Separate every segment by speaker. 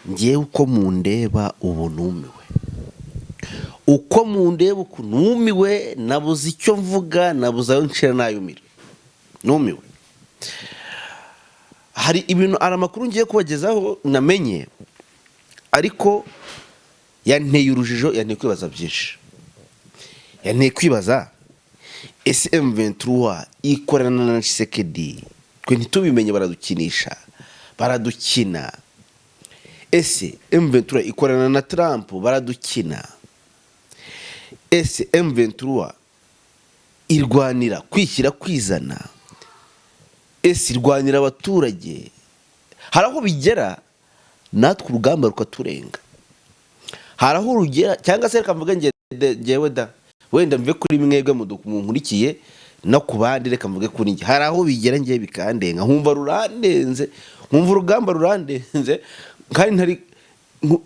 Speaker 1: ngewe uko mundeba ubu numiwe, uko mundeba uku numiwe, nabuze icyo mvuga, nabuze ayo nshira nayumira, numiwe. Hari ibintu ari amakuru ngiye kubagezaho namenye, ariko yanteye urujijo, yanteye kwibaza byinshi. Yanteye kwibaza ese M23 ikorana na Tshisekedi, twe ntitubimenye, baradukinisha, baradukina. Ese M23 ikorana na Trump, baradukina. Ese M23 irwanira kwishyira kwizana, ese irwanira abaturage. Hari aho bigera natwe urugamba rukaturenga, hari aho rugera, cyangwa se reka mvuge ngewe da, wenda mve kuri mwebwe munkurikiye no ku bandi, reka mvuge kuri nge, hari aho bigera ngiye bikandenga, nkumva rurandenze, nkumva urugamba rurandenze, kandi ntari rero.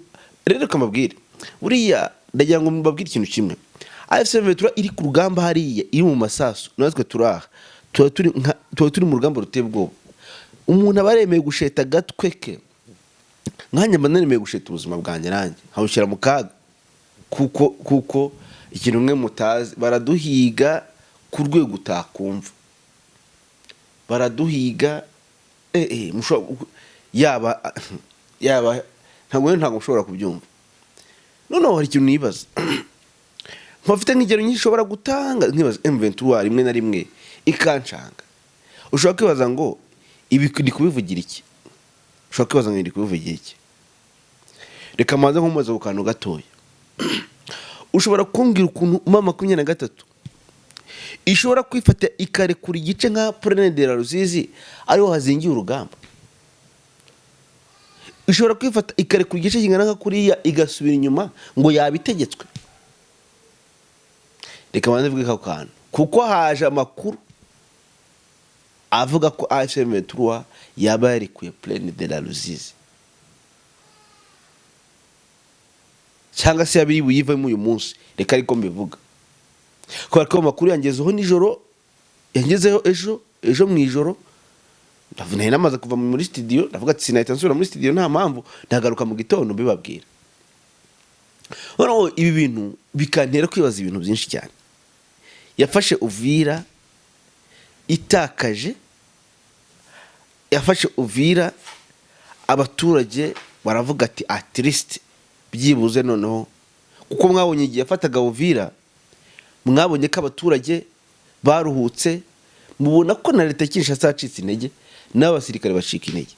Speaker 1: Reka mbabwire, buriya ndagira ngo mbabwire ikintu kimwe. AFC/M23 iri ku rugamba hariya, iri mu masasu, natwe turaha, tuba turi mu rugamba ruteye ubwoba. Umuntu aba yaremeye gusheta agatwe ke, nkanjye mba naremeye gusheta ubuzima bwanjye, nanjye nkawushyira mu kaga, kuko ikintu mwe mutazi, baraduhiga ku rwego utakumva, baraduhiga yaba ntabwo ushobora kubyumva. Noneho hari ikintu nibaza, mpafite nk'ingero nyinshi ushobora gutanga, nkibaza M23 rimwe na rimwe ikancanga. Ushobora kwibaza ngo ibi ndi kubivugira iki, ushobora kwibaza ngo ndi kubivugira iki. Reka manze nkomaze ku kantu gatoya. Ushobora kumbwira ukuntu mama 23 ishobora kwifata ikarekura igice nka Prenelle de la Ruzizi ariho hazingiye urugamba. Ishobora kwifata ikarekura igice kingana nka kuriya igasubira inyuma ngo yabitegetswe. Reka manze mvuge ako kantu, kuko haje amakuru avuga ko AFC/M23 yaba yarikuye Prenelle de la Ruzizi, cyangwa se yabiri buyivemo uyu munsi. Reka ariko mbivuga, kubera ko amakuru yangezeho nijoro, yangezeho ejo mu ijoro, ndavunaye namaze kuva muri studio, ndavuga ati sinahita nsubira muri studio, nta mpamvu, ndagaruka mu gitondo mbibabwira. Noneho ibi bintu bikantera kwibaza ibintu byinshi cyane. Yafashe Uvira itakaje, yafashe Uvira, abaturage baravuga ati at least byibuze noneho, kuko mwabonye igihe yafataga Uvira, mwabonye ko abaturage baruhutse, mubona ko na leta Kinshasa yacitse intege, n'abasirikare bacika intege.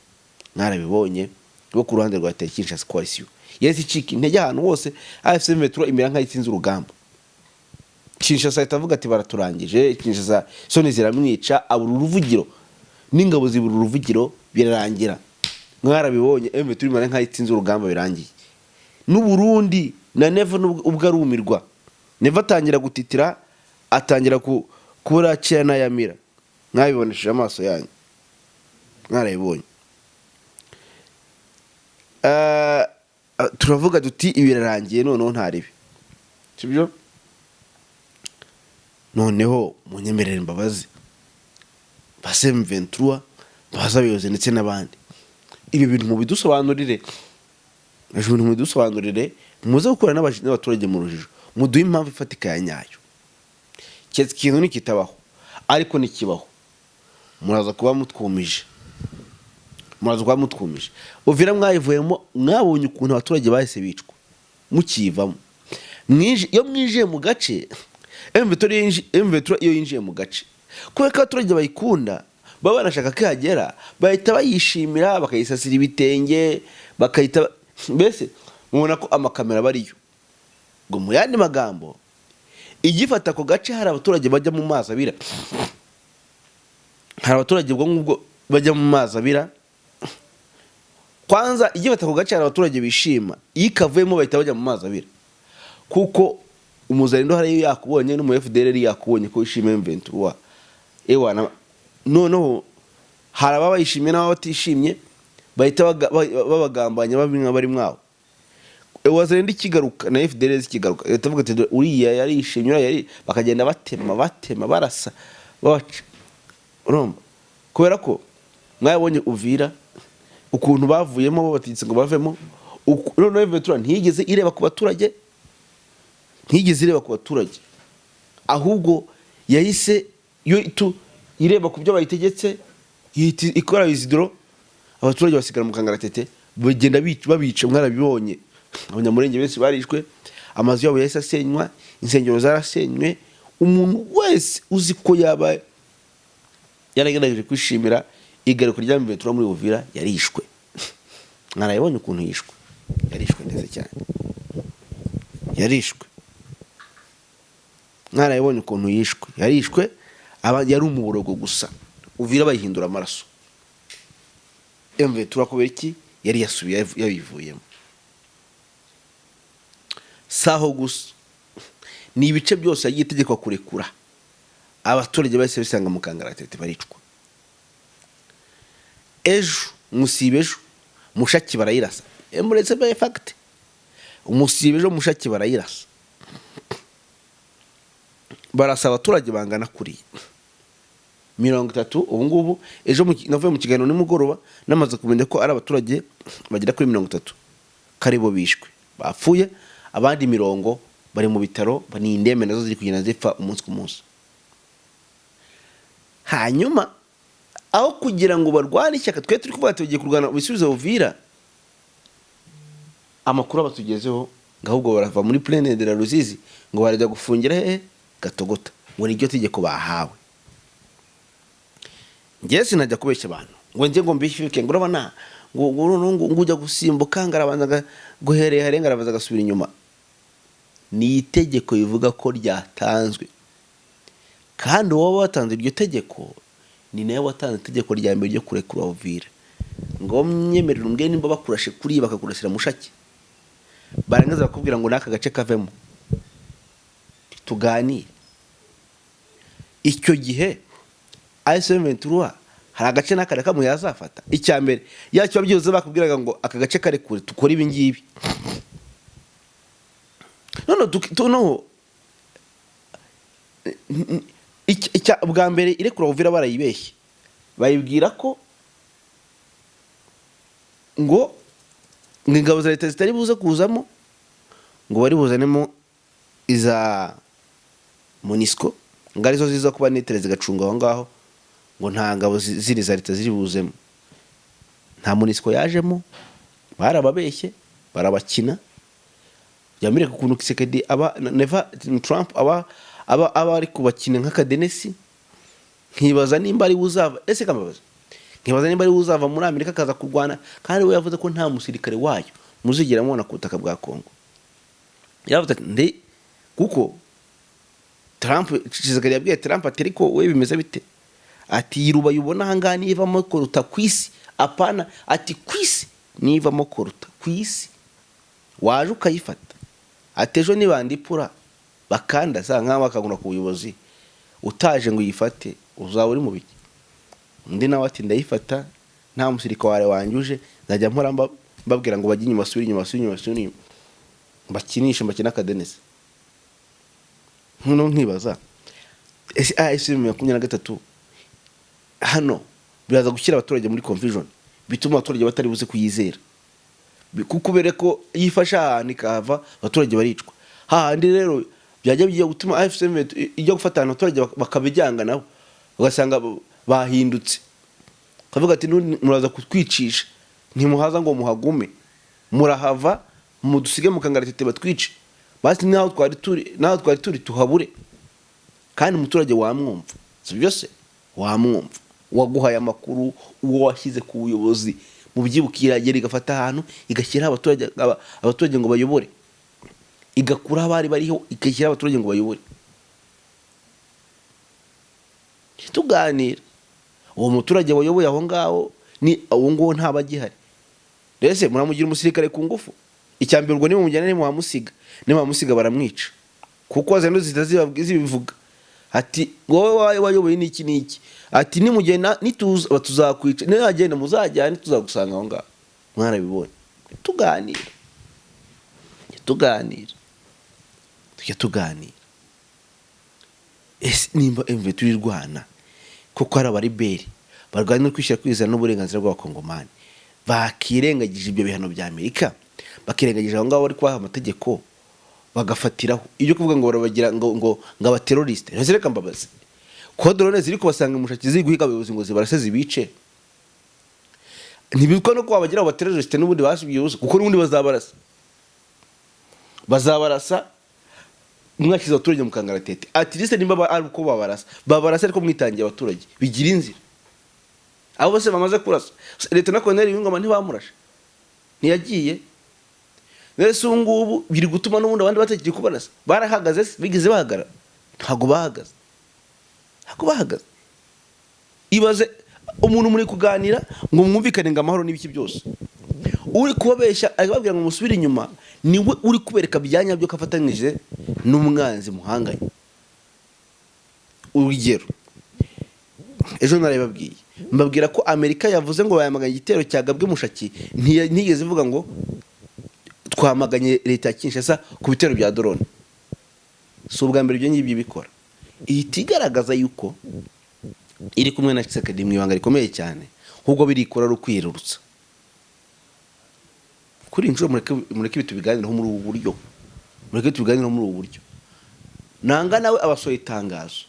Speaker 1: Mwarabibonye bo ku ruhande rwa leta Kinshasa coalition yesi cika intege ahantu hose. AFC/M23 imera nka itsinze urugamba. Kinshasa itavuga ati baraturangije, Kinshasa soni ziramwica, abura uruvugiro, n'ingabo zibura uruvugiro, birarangira. Mwarabibonye M23 imera nka itsinze urugamba, birangiye. N'u Burundi na Neva ubwo arumirwa, Neva atangira gutitira, atangira kubura cyana yamira. Mwabibonesheje amaso yanyu, mwarabibonye. Turavuga duti ibirarangiye, noneho ntaribi, sibyo? Noneho munyemerere imbabazi base M23, baza abayobozi ndetse n'abandi, ibi bintu mubidusobanurire, muze gukora n'abaturage mu rujijo, muduhe impamvu ifatika ya nyayo. Cyetse ikintu nikitabaho, ariko nikibaho muraza kuba mutwumije, Uvira mwayivuyemo, mwabonye ukuntu abaturage bahise bicwa mukivamo. Iyo mwinjiye mu gace, M23 iyo yinjiye mu gace, kubera ko abaturage bayikunda, baba banashaka ko ihagera, bahita bayishimira, bakayisasira ibitenge, bakayita mbese mubona ko amakamera bariyo. Ngo mu yandi magambo, igifata ko gace hari abaturage bajya mu mazi abira, hari abaturage bwo ngubwo bajya mu mazi abira. Kwanza igifata ko gace hari abaturage bishima, ikavuyemo bahita bajya mu mazi abira, kuko umuzarindo hari yakubonye, no mu FDLR yakubonye ko wishimiye M23. Ewana noneho hari ababayishimiye n'abatishimye, bahita babagambanya bari mwaho. Wazarenda ikigaruka na FDLR ikigaruka, itavuga ati uriya yarishimye, yari bakagenda batema barasa baca. Urumva, kubera ko mwabonye Uvira ukuntu bavuyemo, babatitse ngo bavemo, noneho M23 ntiyigeze ireba ku baturage, ahubwo yahise ireba ku byo bayitegetse, ikora izidro, abaturage basigara mu kangaratete, bagenda babica. Mwarabibonye abanyamurenge benshi barishwe, amazu yabo yahise asenywa, insengero zarasenywe. Umuntu wese uzi ko yaba yaragerageje kwishimira igaruka rya M23 muri Uvira yarishwe. Mwarabibonye ukuntu yishwe, yarishwe neza cyane, mwarabibonye ukuntu yarishwe, yari umuborogo gusa. Uvira bayihindura amaraso. M23 kubera iki yari yasubiye yabivuyemo. Saho gusa ni ibice byose yagiye itegekwa kurekura, abaturage bahise bisanga mu kangaratete baricwa. Ejo musibejo Mushaki barayirasa, emuretse by fact, umusibejo Mushaki barayirasa, barasa abaturage bangana kuri 30. Ubu ngubu ejo navuye mu kiganiro nimugoroba namaze kumenya ko ari abaturage bagera kuri 30 karibo bishwe, bapfuye, abandi 70 bari mu bitaro, bani indeme nazo ziri kugenda zipfa umunsi ku munsi. Hanyuma aho kugira ngo barwane ishyaka twe turi kuvuga tugiye kurwana bisubizo Uvira, amakuru abatugezeho ngahubwo barava muri Plaine de la Ruzizi ngo barajya gufungira Gatogota, ngo niryo tegeko bahawe. Ngiye sinajya kubeshya abantu ngo nje ngo mbishike ngo urabona ngo ujya gusimbuka ngarabanza guhereye harenga arabaza gasubira inyuma. Ni itegeko rivuga ko ryatanzwe, kandi wowe watanze iryo tegeko ni nawe watanze itegeko rya mbere ryo kurekura Uvira. Ngo myemerera umbwe nimba bakurashe kuri bakakurasira Mushaki, barangaza bakubwira ngo naka gace kavemo tuganire. Icyo gihe M23 hari agace nakare kamwe yazafata. Icya mbere yacyo byose bakubwiraga ngo aka gace kare kure tukora ibi ngibi. Noneho bwa mbere irekura Uvira barayibeshye, bayibwira ko ngo ingabo za leta zitari buze kuzamo, ngo bari buzanemo iza MONUSCO, ngari zo ziza kuba nitere zigacunga aho ngaho, ngo nta ngabo ziri za leta ziri buzemo. Nta MONUSCO yajemo, barababeshye, barabakina. Yamire kukuntu Kisekedi Trump aba ari kubakina nk'akadenesi. Nkibaza nimba ari uzava, nkibaza nimba ari uzava muri Amerika kaza kurwana, kandi we yavuze ko nta musirikare wayo muzigera mubona ku butaka bwa Kongo. Yavuze ati kuko Trump Kisekedi yabwiye Trump ati ariko we bimeze bite, ati yiruba yubona hanga nivamo koruta kwisi, apana ati kwisi nivamo koruta kwisi waje ukayifata. Atejo nibandipura bakanda za nka bakagura ku buyobozi, utaje ngo yifate uzaba uri mu biki. Ndi nawe ati ndayifata, nta musirikare wanjuje, najya mpora mbabwira ngo bajye inyuma basubire bakinisha bakina akadenesi. Nkibaza M23 hano biraza gushyira abaturage muri confusion, bituma abaturage batari buze kuyizera, kuko bere ko yifasha ahantu ikava abaturage baricwa. Hahandi rero byajya bigiye gutuma AFCM ijya gufata abaturage bakabijyanga nabo, ugasanga bahindutse, kavuga ati muraza kutwicisha, ntimuhaza ngo muhagume, murahava mudusige mu kangaratete batwice, basi naho twari turi tuhabure. Kandi umuturage wamwumva, si byose wamwumva, waguhaye amakuru, uwo washyize ku buyobozi mu byibukira yagera igafata ahantu igashyira abaturage ngo bayobore, igakura abari bariho igashyira abaturage ngo bayobore. Tuganira uwo muturage wayoboye aho ngaho ni uwo ngo ntabagihari, rese muramugira umusirikare ku ngufu. Icyambere ubwo niba mujyana nimuhamusiga baramwica, kuko zendo zibivuga ati wowe wayoboye niki, ati nimugenda nituza batuzakwica, nagenda muzajyana tuzagusanga aho ngaho. Mwarabibonye. Tuganira nimba M23 irwana kuko ari abariberi barwanira kwishyira kwizana n'uburenganzira bw'abakongomani, bakirengagije ibyo bihano bya Amerika, bakirengagije aho ngaho bari kubaha amategeko bagafatiraho ibyo kuvuga ngo barabagira ngo abateroriste ntazereka mbabazi ko drone ziri kubasanga mushaki ziguhiga abayobozi ngo zibarase zibice ntibitwa no kwabagira abateroriste n'ubundi basubiye ubusa kuko n'ubundi bazabarasa mwakiza abaturage mu kangaratete at least nimba ari uko babarasa ariko mwitangiye abaturage bigira inzira abo bose bamaze kurasa leta na Colonel Wingoma ntibamurasha ntiyagiye nese ngubu biri gutuma n'ubundi abandi batakiri kubarasa barahagaze bigize bahagara ntago bahagaze ibaze umuntu muri kuganira ngo mwumvikane ngo amahoro n'ibiki byose uri kubabeshya ababwira ngo musubire inyuma niwe uri kubereka byanya byo kafatanije n'umwanzi muhanganye urugero ejo narababwiye mbabwira ko Amerika yavuze ngo bayamaganye igitero cyagabwe mushaki ntigeze ivuga ngo twamaganye leta ya Kinshasa ku bitero bya drone so ubwa mbere ibyo ngibyo bikora ihitigaragaza yuko iri kumwe na Tshisekedi mu ibanga rikomeye cyane ahubwo birikora ari ukwirurutsa kuri injuro mureke bitubiganiraho muri ubu buryo nanga nawe abasoye itangazo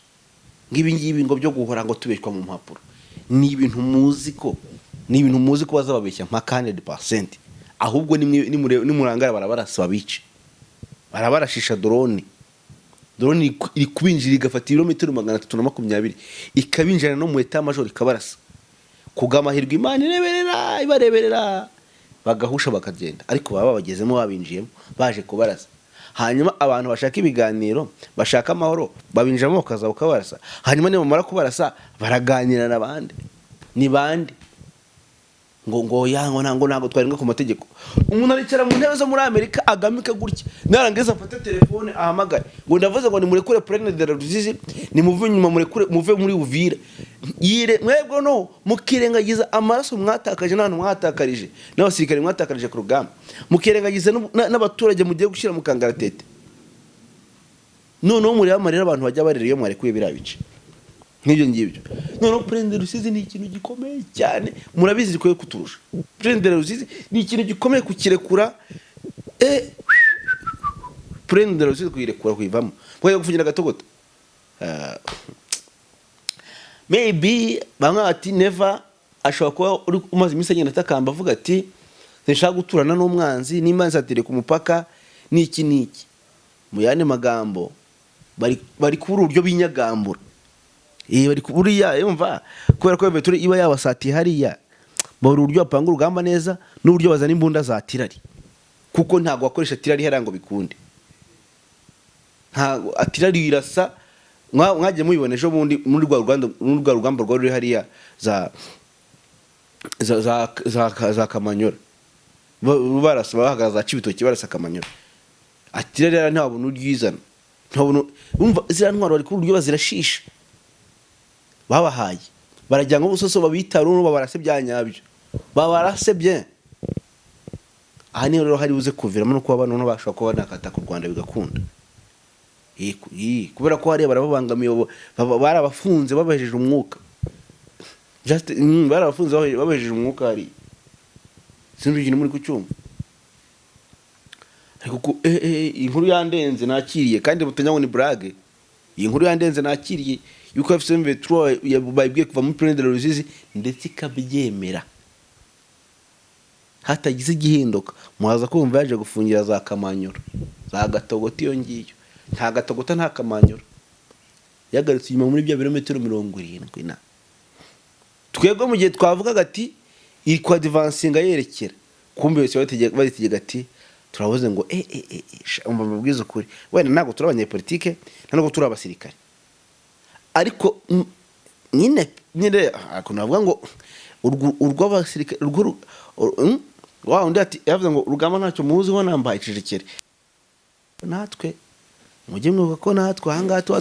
Speaker 1: ngibi ngo byo guhora ngo tubeshwa mu mpapuro ni ibintu muzi ko bazababeshya nka 100%, ahubwo nimurangara barabarasa babice barabarashisha drone iri kubinjira igafata ibirometero 320 ikabinjira no mu eta major ikabarasa kugamahirwa Imana ibareberera bagahusha bakagenda ariko baba bagezemo babinjiyemo baje kubarasa hanyuma abantu bashaka ibiganiro bashaka amahoro babinjiramo bakaza ukabarasa hanyuma nimamara kubarasa baraganira n'abandi ni bande ngo yango ntago twarenga ku mategeko umuntu aricara mu ntebe zo muri Amerika agamika gutya narangeza afata telefone ahamagaye ngo ndavuze ngo nimurekure President de la Ruzizi nimuve nyuma muve muri Uvira mwebwe no mukirengagiza amaraso mwatakaje n'abantu mwatakarije n'abasirikare mwatakarije ku rugamba mukirengagiza n'abaturage mugiye gushyira mu kangaratete noneho muri amarira abantu bajya barira iyo mwarekuye birabice nk'ibyo ngibyo noneho President de la Ruzizi ni ikintu gikomeye cyane murabizi rikoye kuturusha President de la Ruzizi ni ikintu gikomeye kukirekura President de la Ruzizi kuyirekura kuyivamo mwaye gufungira gatogota maybe bamwe ati never ashobora kuba uri umaze iminsi agenda atakamba avuga ati nshaka guturana n'umwanzi n'imanzi atere ku mupaka niki mu yane magambo bari kubura uburyo binyagambura bari kuburiya yumva kubera ko Veturi iba yabasati hariya bari uburyo bapanga urugamba neza n'uburyo bazana imbunda za tirari kuko ntago wakoresha tirari herango bikunde ntago atirari irasa mwaje mubibona ejo bundi muri rwa rugamba rwa ruri hariya za Kamanyora barasa bahagaza Cibitoki barasa Kamanyora atirari ntabwo n'uryizana ntabwo umva zira ntwaro bari ku buryo bazirashisha babahaye barajya ngo busoso babitaruno babarase byanyabyo babarase bien aha ni rero hari buze kuviramo no kuba abantu no bashaka kuba nakata ku Rwanda bigakunda kubera ko hari barabangamiye barabafunze babahejeje umwuka barabafunze babahejeje umwuka hari sinzi ikintu muri kucyumva ariko inkuru yandenze nakiriye kandi butanya ngo ni brage iyi nkuru yandenze nakiriye yuko FCM23 yabibwiye kuva muri President de la Ruzizi ndetse ikabyemera hatagize igihinduka muhaza kumva yaje gufungira za Kamanyoro za Gatogota iyo ngiyo nta Gatogota nta Kamanyoro yagarutse inyuma muri bya birometero 70 twebwe mu gihe twavugaga ati iri kwa advancinga yerekera kumbe bose bategeka ati turavuze ngo mbabwiza ukuri wenda ntago turi abanyepolitike ntago turi abasirikare ariko nyine ako navuga ngo urw'abasirikare wa undi ati yavuze ngo urugamba ntacyo muzi ho nambaye icicikere natwe mujye mwibuka ko natwe ahangaha tuba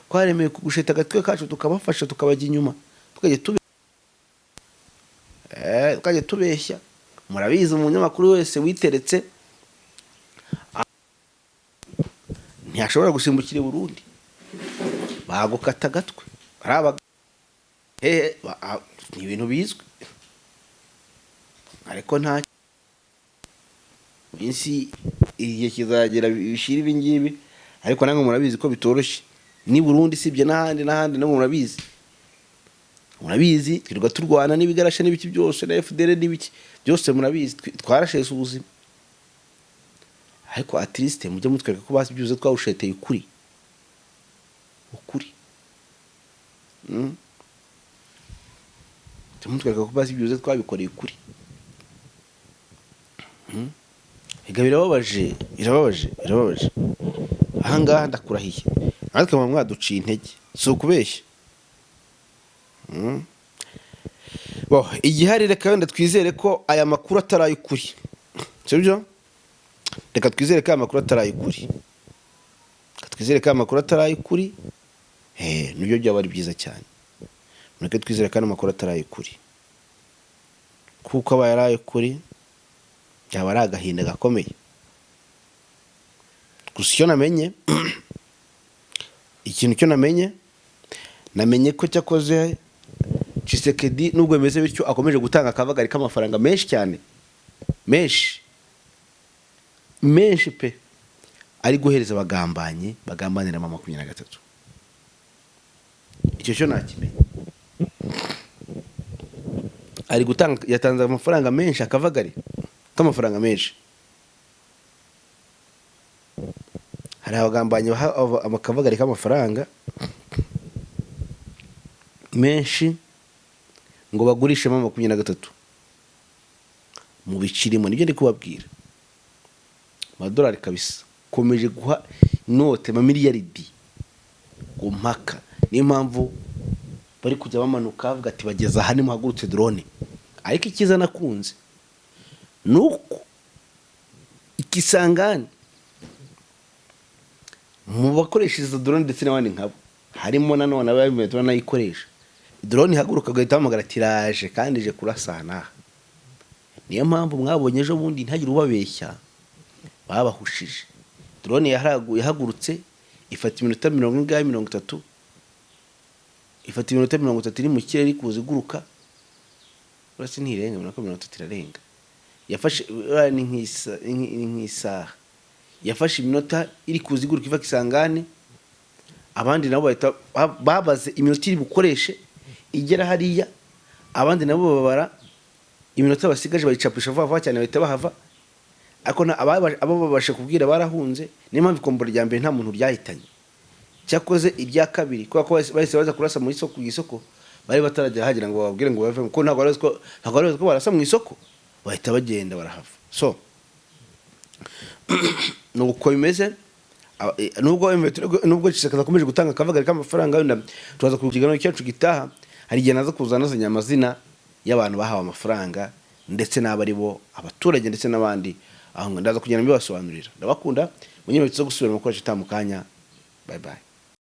Speaker 1: twaremeye kugusheta agatwe kacu tukabafasha tukabajya inyuma tukajya tubeshya murabizi umunyamakuru wese witeretse ntiyashobora gusimbukira i Burundi bagukata agatwe ni ibintu bizwi ariko nta minsi igihe kizagera bishira ibi ngibi, ariko namwe murabizi ko bitoroshye ni Burundi sibye n'ahandi namwe murabizi twirirwa turwana n'ibigarasha n'ibiki byose na FDL n'ibiki byose murabizi twarashese ubuzima, ariko at least mujye mutwereka ko basi byuze twawusheteye ukuri tumutwereka ko basi byuze twabikoreye ukuri. Ega birababaje ahangaha ndakurahiye, ariko mwaduciye intege si ukubeshya. Igihari reka wenda twizere ko aya makuru ataraye ukuri, sibyo? Reka twizere ko aya makuru ataraye ukuri, nibyo byaba ari byiza cyane. Mureke twizere ko aya makuru ataraye ukuri, kuko aba yaraye ukuri byaba ari agahinda gakomeye. Gusa icyo namenye namenye ko cyakoze Tshisekedi nubwo bimeze bityo akomeje gutanga akavagari k'amafaranga menshi cyane, menshi pe, ari guhereza bagambanira mama 23. Icyo cyo nakimenye, ari gutanga, yatanze amafaranga menshi, akavagari k'amafaranga menshi. Hari abagambanye amakavagari k'amafaranga menshi ngo bagurishe mama 23 mu bicirimo. Nibyo ndi kubabwira, amadolari kabisa komeje guha note miliyaridi gumpaka. Niyo mpamvu bari kujya bamanuka bavuga ati bageza hano muhagurutse drone. Ariko ikiza nakunze nuko Ikisangani mu bakoresha izo drone ndetse n'abandi nkabo harimo nanone abayemeje banayikoresha. Drone ihaguruka gahita hamagara tiraje kandi je kurasana. Niyo mpamvu mwabonye ejo bundi ntagire ubabeshya babahushije. Drone yahagurutse ifata iminota 30, ifata iminota 30 iri mu kirere kuza iguruka, urase ntirenga 30 irarenga. Yafashe ni nk'isaha, yafashe iminota iri kuza iguruka iva Kisangani. Abandi nabo bahita babaze iminota iri bukoreshe igera hariya, abandi nabo babara iminota basigaje bayicapisha vuba cyane bahita bahava. Ako abo babashe kubwira barahunze. Niyo mpamvu ikombora rya mbere nta muntu ryahitanye. Cyakoze irya kabiri kuko bahise baza kurasa mu isoko bari bataragera hagira ngo bababwire ngo bave, kuko ntabwo ari ko barasa mu isoko, bahita bagenda barahava. So nuko bimeze. Nubwo Tshisekedi akomeje gutanga akavagari k'amafaranga, wenda tuzaza kukiganiro cyacu gitaha. Hari igihe naza kuzana amazina y'abantu bahawe amafaranga ndetse n'abari bo abaturage ndetse n'abandi, aho ndaza kugenda mbibasobanurira. Ndabakunda, munyine bitso gusubira mu kwacu tamukanya. Bye bye.